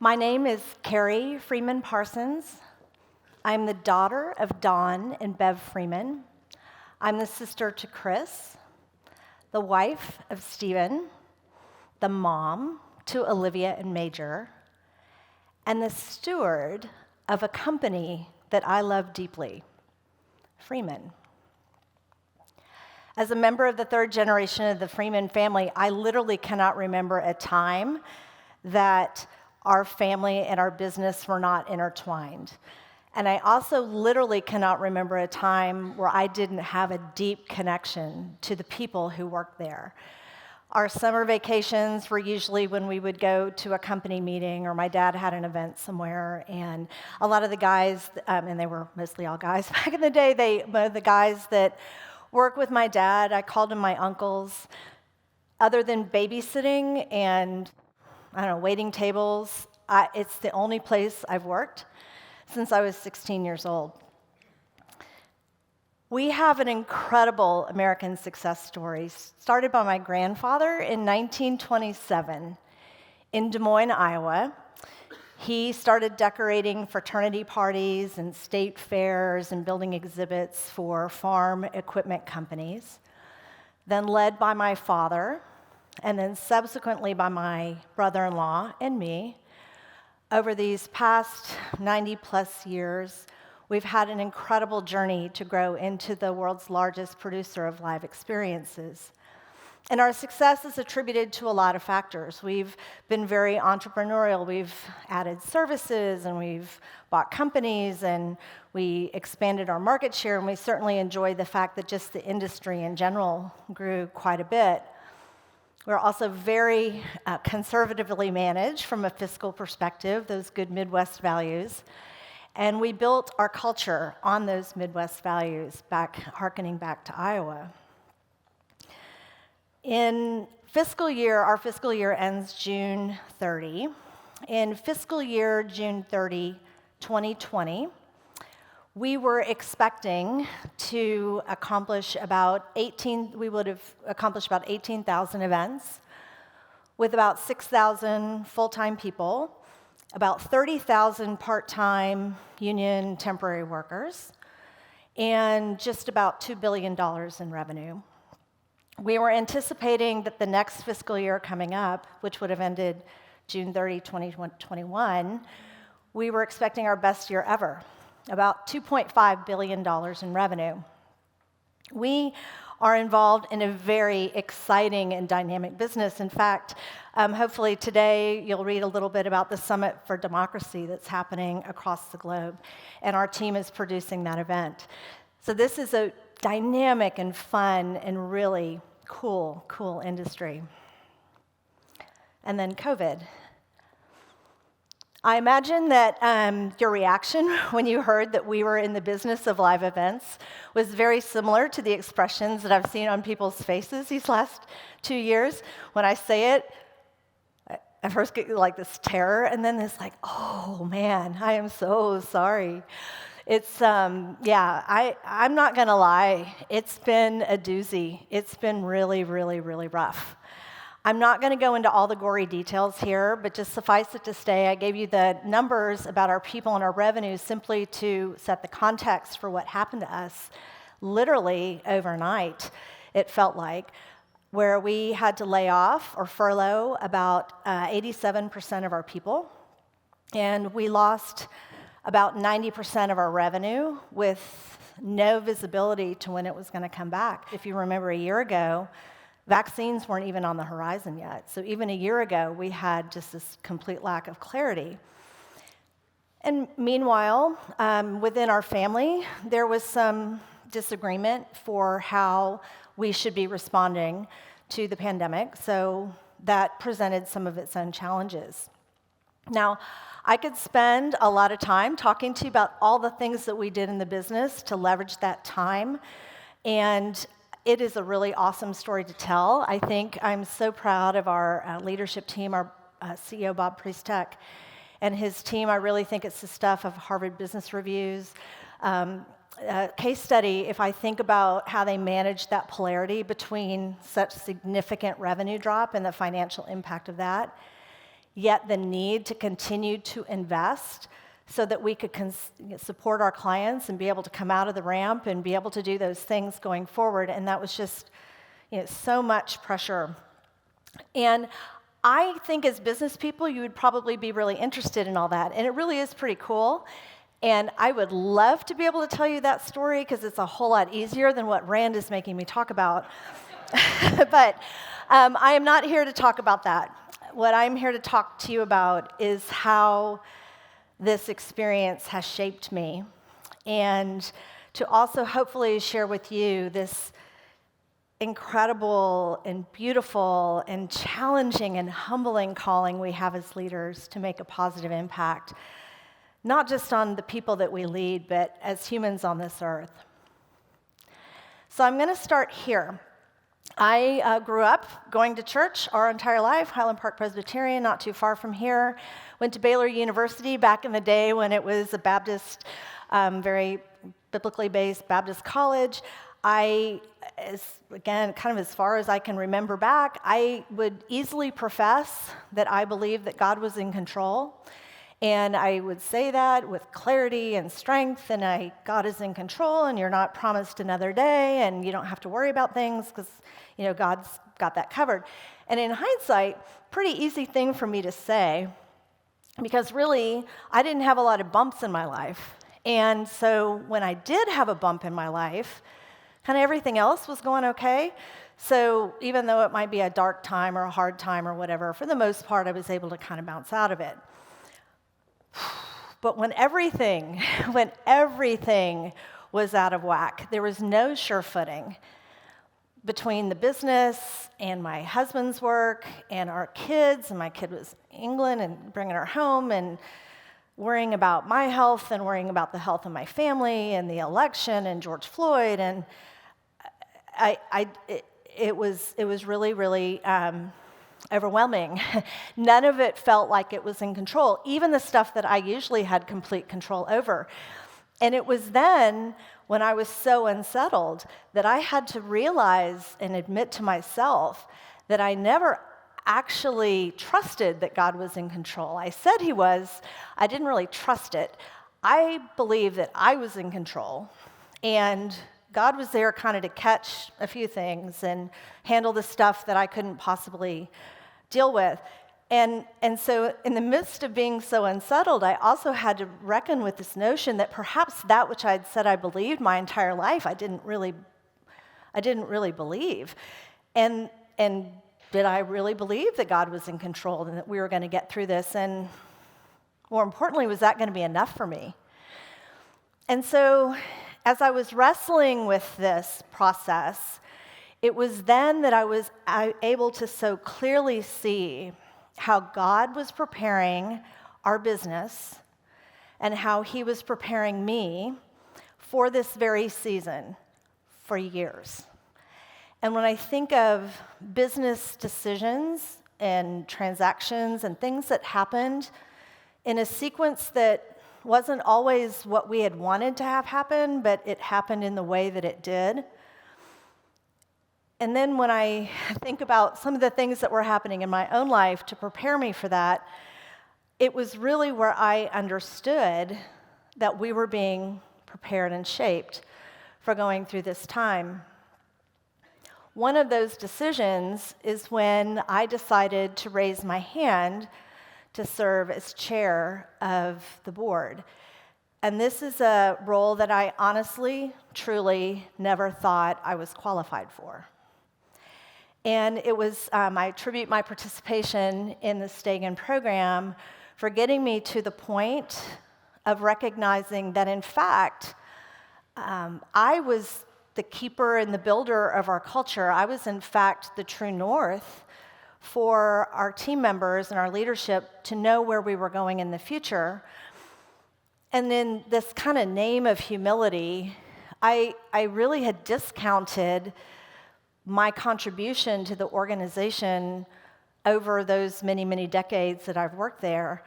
My name is Carrie Freeman Parsons. I'm the daughter of Dawn and Bev Freeman. I'm the sister to Chris, the wife of Stagen, the mom to Olivia and Major, and the steward of a company that I love deeply, Freeman. As a member of the third generation of the Freeman family, I literally cannot remember a time that our family and our business were not intertwined. And I also literally cannot remember a time where I didn't have a deep connection to the people who worked there. Our summer vacations were usually when we would go to a company meeting or my dad had an event somewhere, and a lot of the guys, and they were mostly all guys back in the day, the guys that work with my dad, I called them my uncles. Other than babysitting and waiting tables, it's the only place I've worked since I was 16 years old. We have an incredible American success story started by my grandfather in 1927 in Des Moines, Iowa. He started decorating fraternity parties and state fairs and building exhibits for farm equipment companies, then led by my father, and then subsequently by my brother-in-law and me. Over these past 90-plus years, we've had an incredible journey to grow into the world's largest producer of live experiences. And our success is attributed to a lot of factors. We've been very entrepreneurial. We've added services, and we've bought companies, and we expanded our market share, and we certainly enjoyed the fact that just the industry in general grew quite a bit. We're also very conservatively managed from a fiscal perspective, those good Midwest values. And we built our culture on those Midwest values, hearkening back to Iowa. Our fiscal year ends June 30. In fiscal year June 30, 2020, we were expecting to accomplish about 18,000 events with about 6,000 full-time people, about 30,000 part-time union temporary workers, and just about $2 billion in revenue. We were anticipating that the next fiscal year coming up, which would have ended June 30, 2021, we were expecting our best year ever, about $2.5 billion in revenue. We are involved in a very exciting and dynamic business. In fact, hopefully today you'll read a little bit about the Summit for Democracy that's happening across the globe, and our team is producing that event. So this is a dynamic and fun and really cool industry. And then COVID. I imagine that your reaction when you heard that we were in the business of live events was very similar to the expressions that I've seen on people's faces these last 2 years. When I say it, I first get like this terror, and then this like, oh man, I am so sorry. It's, I'm not gonna lie, it's been a doozy. It's been really, really, really rough. I'm not going to go into all the gory details here, but just suffice it to say, I gave you the numbers about our people and our revenues simply to set the context for what happened to us literally overnight, it felt like, where we had to lay off or furlough about 87% of our people, and we lost about 90% of our revenue with no visibility to when it was going to come back. If you remember a year ago, vaccines weren't even on the horizon yet. So even a year ago, we had just this complete lack of clarity. And meanwhile, within our family, there was some disagreement for how we should be responding to the pandemic. So that presented some of its own challenges. Now, I could spend a lot of time talking to you about all the things that we did in the business to leverage that time. And it is a really awesome story to tell. I think I'm so proud of our leadership team, our CEO, Bob Priestek, and his team. I really think it's the stuff of Harvard Business Review's case study. If I think about how they managed that polarity between such significant revenue drop and the financial impact of that, yet the need to continue to invest so that we could support our clients and be able to come out of the ramp and be able to do those things going forward. And that was just so much pressure. And I think as business people, you would probably be really interested in all that. And it really is pretty cool. And I would love to be able to tell you that story because it's a whole lot easier than what Rand is making me talk about. But I am not here to talk about that. What I'm here to talk to you about is how this experience has shaped me, and to also hopefully share with you this incredible and beautiful and challenging and humbling calling we have as leaders to make a positive impact, not just on the people that we lead, but as humans on this earth. So I'm going to start here. I grew up going to church our entire life, Highland Park Presbyterian, not too far from here. Went to Baylor University back in the day when it was a Baptist, very biblically based Baptist college. Again, kind of as far as I can remember back, I would easily profess that I believed that God was in control. And I would say that with clarity and strength, and God is in control, and you're not promised another day, and you don't have to worry about things because, God's got that covered. And in hindsight, pretty easy thing for me to say, because really, I didn't have a lot of bumps in my life. And so when I did have a bump in my life, kind of everything else was going okay. So even though it might be a dark time or a hard time or whatever, for the most part, I was able to kind of bounce out of it. But when everything was out of whack, there was no sure footing between the business and my husband's work and our kids, and my kid was in England and bringing her home and worrying about my health and worrying about the health of my family and the election and George Floyd, and it was really, really overwhelming. None of it felt like it was in control, even the stuff that I usually had complete control over. And it was then, when I was so unsettled, that I had to realize and admit to myself that I never actually trusted that God was in control. I said he was. I didn't really trust it. I believed that I was in control, and God was there kind of to catch a few things and handle the stuff that I couldn't possibly deal with. And so in the midst of being so unsettled, I also had to reckon with this notion that perhaps that which I'd said I believed my entire life, I didn't really believe. And did I really believe that God was in control and that we were going to get through this? And more importantly, was that going to be enough for me? And so as I was wrestling with this process, it was then that I was able to so clearly see how God was preparing our business and how he was preparing me for this very season for years. And when I think of business decisions and transactions and things that happened in a sequence that wasn't always what we had wanted to have happen, but it happened in the way that it did. And then when I think about some of the things that were happening in my own life to prepare me for that, it was really where I understood that we were being prepared and shaped for going through this time. One of those decisions is when I decided to raise my hand to serve as chair of the board. And this is a role that I honestly, truly never thought I was qualified for. And it was, I attribute my participation in the Stagen program for getting me to the point of recognizing that, in fact, I was the keeper and the builder of our culture. I was, in fact, the true north for our team members and our leadership to know where we were going in the future. And in this kind of name of humility, I really had discounted my contribution to the organization over those many, many decades that I've worked there.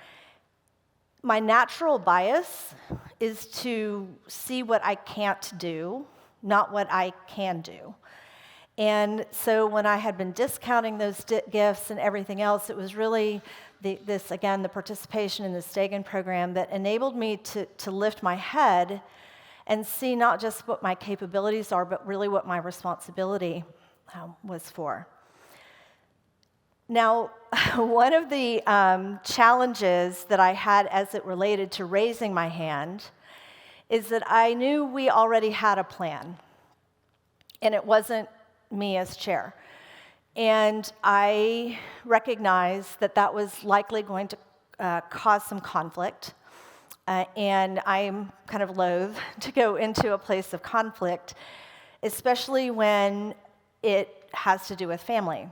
My natural bias is to see what I can't do, not what I can do. And so when I had been discounting those gifts and everything else, it was really the participation in the Stagen program that enabled me to lift my head and see not just what my capabilities are, but really what my responsibility was for. Now, one of the challenges that I had as it related to raising my hand is that I knew we already had a plan, and it wasn't me as chair. And I recognized that that was likely going to cause some conflict, and I'm kind of loath to go into a place of conflict, especially when it has to do with family.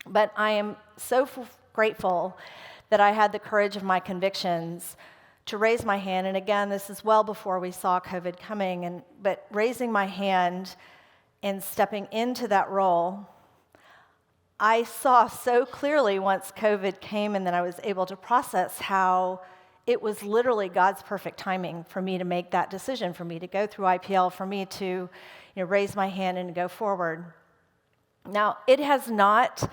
But I am so grateful that I had the courage of my convictions to raise my hand. And again, this is well before we saw COVID coming, but raising my hand and stepping into that role, I saw so clearly once COVID came and then I was able to process how it was literally God's perfect timing for me to make that decision, for me to go through IPL, for me to raise my hand and go forward. Now, it has not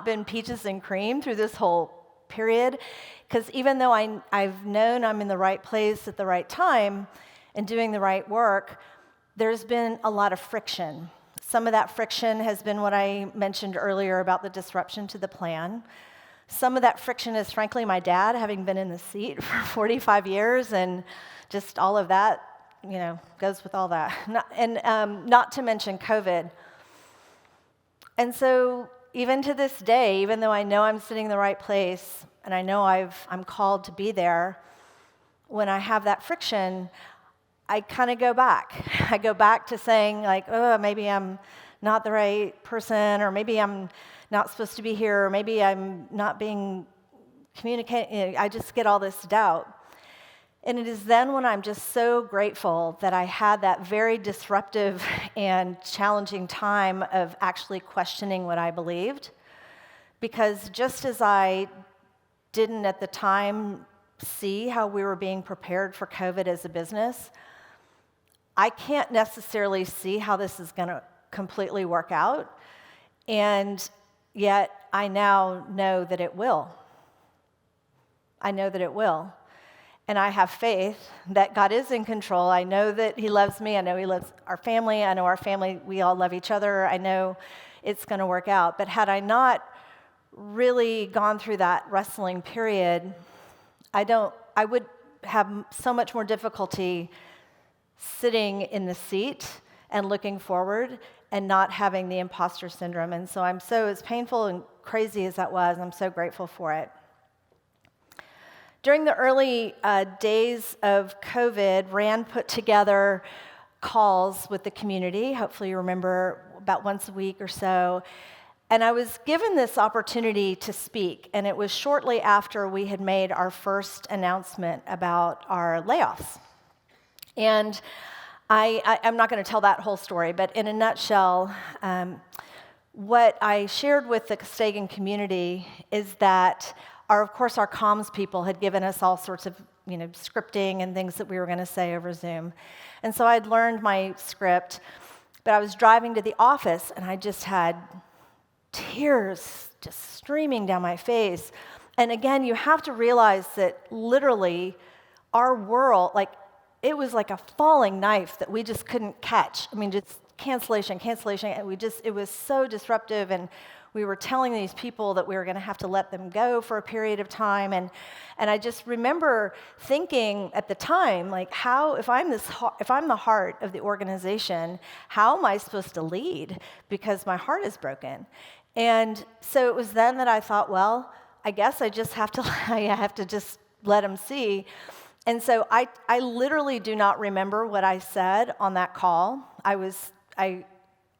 been peaches and cream through this whole period, because even though I've known I'm in the right place at the right time and doing the right work, there's been a lot of friction. Some of that friction has been what I mentioned earlier about the disruption to the plan. Some of that friction is, frankly, my dad having been in the seat for 45 years, and just all of that, goes with all that. Not to mention COVID. And so even to this day, even though I know I'm sitting in the right place, and I know I'm called to be there, when I have that friction, I kind of go back. I go back to saying, like, oh, maybe I'm not the right person, or maybe I'm not supposed to be here, or maybe I'm not being communicated. I just get all this doubt. And it is then when I'm just so grateful that I had that very disruptive and challenging time of actually questioning what I believed. Because just as I didn't at the time see how we were being prepared for COVID as a business, I can't necessarily see how this is going to completely work out. And yet I now know that it will. I know that it will. And I have faith that God is in control. I know that He loves me. I know He loves our family. I know our family, we all love each other. I know it's going to work out. But had I not really gone through that wrestling period, I would have so much more difficulty sitting in the seat and looking forward and not having the imposter syndrome. And so as painful and crazy as that was, I'm so grateful for it. During the early days of COVID, Rand put together calls with the community. Hopefully you remember, about once a week or so. And I was given this opportunity to speak, and it was shortly after we had made our first announcement about our layoffs. And I'm not going to tell that whole story, but in a nutshell, what I shared with the Stagen community is that of course, our comms people had given us all sorts of, scripting and things that we were going to say over Zoom. And so I'd learned my script, but I was driving to the office, and I just had tears just streaming down my face. And again, you have to realize that literally our world, it was like a falling knife that we just couldn't catch. Just cancellation. It was so disruptive, and we were telling these people that we were going to have to let them go for a period of time. And I just remember thinking at the time, if I'm the heart of the organization, how am I supposed to lead? Because my heart is broken. And so it was then that I thought, well, I guess I have to just let them see. And so I literally do not remember what I said on that call.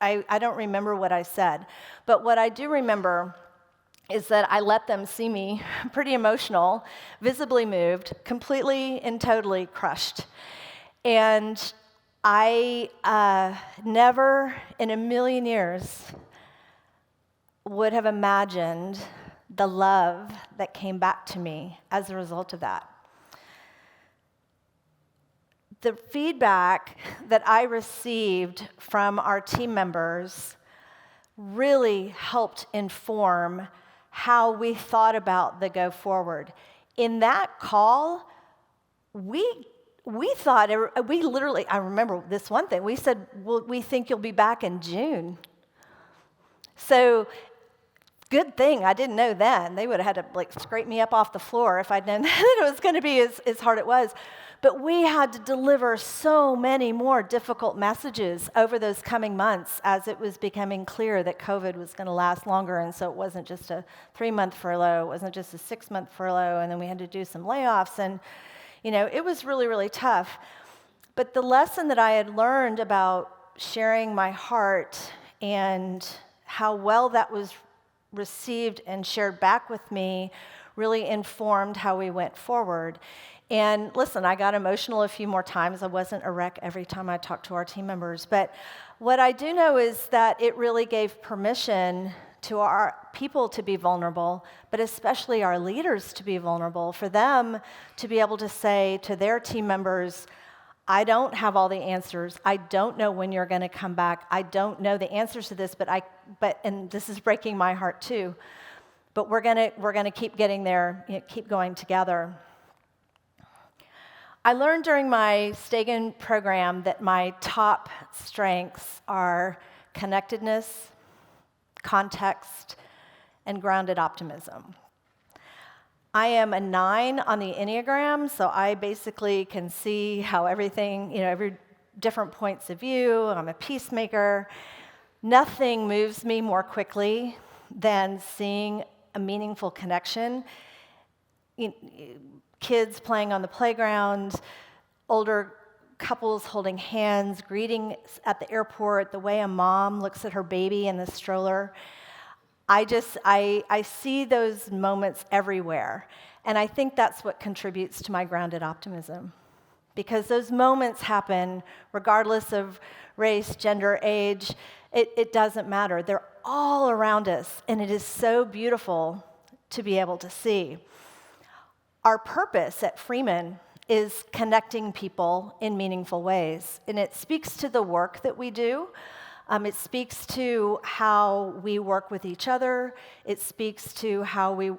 I don't remember what I said. But what I do remember is that I let them see me pretty emotional, visibly moved, completely and totally crushed. And I never in a million years would have imagined the love that came back to me as a result of that. The feedback that I received from our team members really helped inform how we thought about the go forward. In that call, we thought, we literally, I remember this one thing, we said, well, we think you'll be back in June. So good thing I didn't know then. They would have had to scrape me up off the floor if I'd known that it was going to be as hard it was. But we had to deliver so many more difficult messages over those coming months as it was becoming clear that COVID was going to last longer. And so it wasn't just a 3-month furlough, it wasn't just a 6-month furlough, and then we had to do some layoffs. And, it was really, really tough. But the lesson that I had learned about sharing my heart and how well that was received and shared back with me really informed how we went forward. And listen, I got emotional a few more times. I wasn't a wreck every time I talked to our team members. But what I do know is that it really gave permission to our people to be vulnerable, but especially our leaders to be vulnerable, for them to be able to say to their team members, I don't have all the answers. I don't know when you're going to come back. I don't know the answers to this, but and this is breaking my heart too. But we're going to keep getting there, keep going together. I learned during my Stagen program that my top strengths are connectedness, context, and grounded optimism. I am a 9 on the Enneagram, so I basically can see how everything, every different points of view. I'm a peacemaker. Nothing moves me more quickly than seeing a meaningful connection. Kids playing on the playground, older couples holding hands, greeting at the airport, the way a mom looks at her baby in the stroller. I see those moments everywhere. And I think that's what contributes to my grounded optimism. Because those moments happen regardless of race, gender, age. It doesn't matter. They're all around us. And it is so beautiful to be able to see. Our purpose at Freeman is connecting people in meaningful ways. And it speaks to the work that we do. It speaks to how we work with each other. It speaks to how we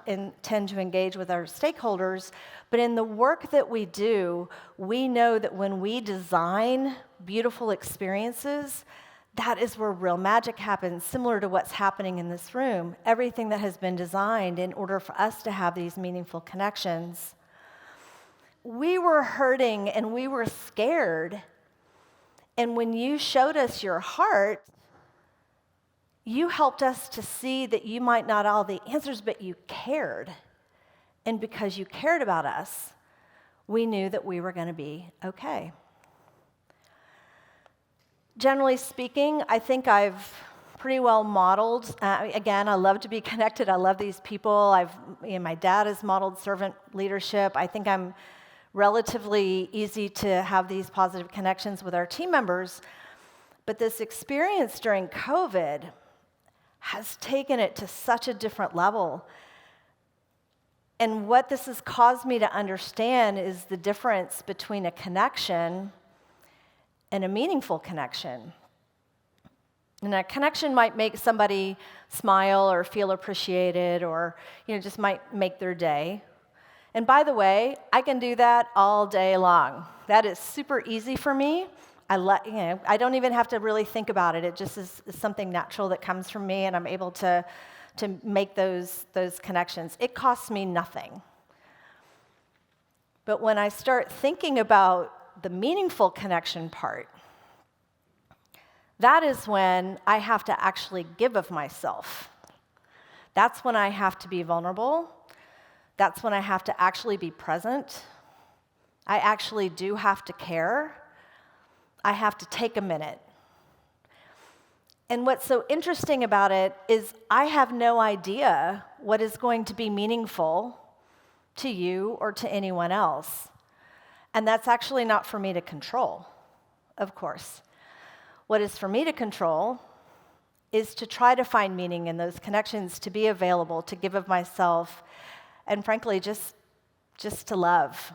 intend to engage with our stakeholders. But in the work that we do, we know that when we design beautiful experiences, that is where real magic happens, similar to what's happening in this room. Everything that has been designed in order for us to have these meaningful connections. We were hurting and we were scared. And when you showed us your heart, you helped us to see that you might not all the answers, but you cared. And because you cared about us, we knew that we were going to be okay. Generally speaking, I think I've pretty well modeled. Again, I love to be connected. I love these people. My dad has modeled servant leadership. I think I'm relatively easy to have these positive connections with our team members. But this experience during COVID has taken it to such a different level. And what this has caused me to understand is the difference between a connection and a meaningful connection. And a connection might make somebody smile or feel appreciated or just might make their day. And by the way, I can do that all day long. That is super easy for me. I don't even have to really think about it. It just is something natural that comes from me, and I'm able to make those connections. It costs me nothing. But when I start thinking about the meaningful connection part, that is when I have to actually give of myself. That's when I have to be vulnerable. That's when I have to actually be present. I actually do have to care. I have to take a minute. And what's so interesting about it is I have no idea what is going to be meaningful to you or to anyone else. And that's actually not for me to control, of course. What is for me to control is to try to find meaning in those connections, to be available, to give of myself, and frankly, just to love.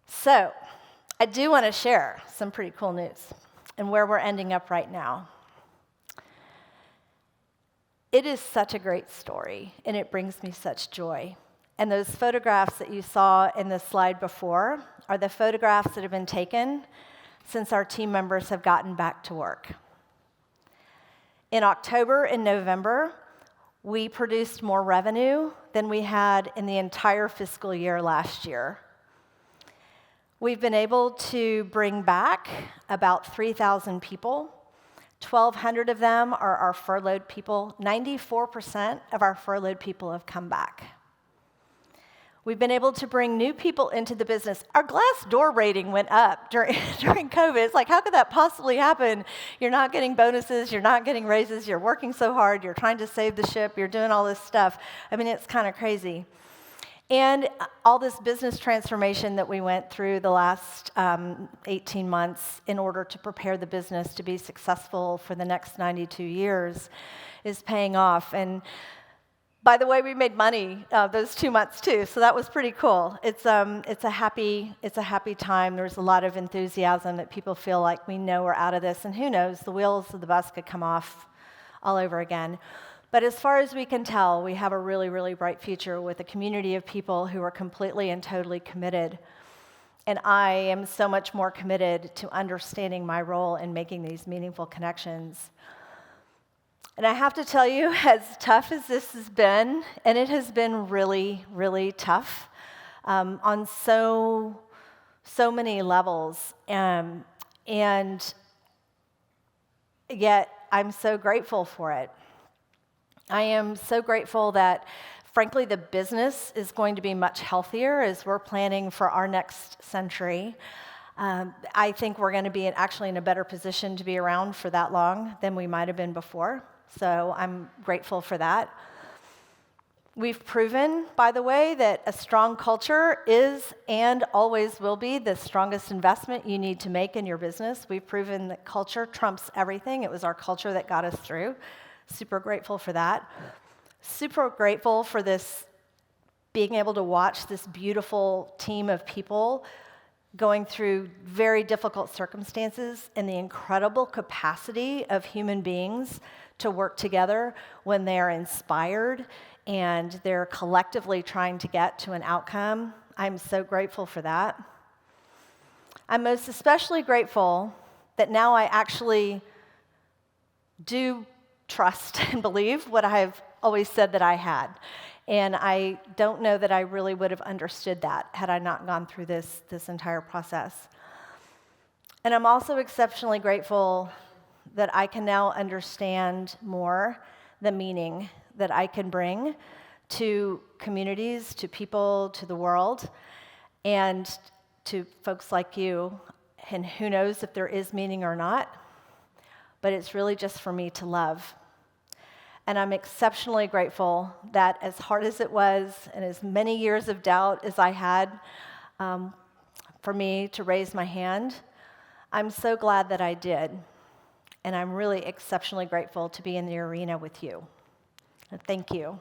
So, I do want to share some pretty cool news and where we're ending up right now. It is such a great story, and it brings me such joy. And those photographs that you saw in the slide before are the photographs that have been taken since our team members have gotten back to work. In October and November, we produced more revenue than we had in the entire fiscal year last year. We've been able to bring back about 3,000 people. 1,200 of them are our furloughed people. 94% of our furloughed people have come back. We've been able to bring new people into the business. Our Glassdoor rating went up during COVID. It's like, how could that possibly happen? You're not getting bonuses, you're not getting raises, you're working so hard, you're trying to save the ship, you're doing all this stuff. I mean, it's kind of crazy. And all this business transformation that we went through the last 18 months in order to prepare the business to be successful for the next 92 years is paying off. And by the way, we made money those 2 months too, so that was pretty cool. It's a happy time. There's a lot of enthusiasm that people feel like we know we're out of this, and who knows, the wheels of the bus could come off all over again. But as far as we can tell, we have a really, really bright future with a community of people who are completely and totally committed. And I am so much more committed to understanding my role in making these meaningful connections. And I have to tell you, as tough as this has been, and it has been really, really tough on so many levels, and yet I'm so grateful for it. I am so grateful that, frankly, the business is going to be much healthier as we're planning for our next century. I think we're going to be actually in a better position to be around for that long than we might have been before. So I'm grateful for that. We've proven, by the way, that a strong culture is and always will be the strongest investment you need to make in your business. We've proven that culture trumps everything. It was our culture that got us through. Super grateful for that. Super grateful for this, being able to watch this beautiful team of people going through very difficult circumstances and the incredible capacity of human beings to work together when they are inspired and they're collectively trying to get to an outcome. I'm so grateful for that. I'm most especially grateful that now I actually do trust and believe what I've always said that I had. And I don't know that I really would have understood that had I not gone through this entire process. And I'm also exceptionally grateful that I can now understand more the meaning that I can bring to communities, to people, to the world, and to folks like you. And who knows if there is meaning or not, but it's really just for me to love. And I'm exceptionally grateful that, as hard as it was and as many years of doubt as I had for me to raise my hand, I'm so glad that I did. And I'm really exceptionally grateful to be in the arena with you. Thank you.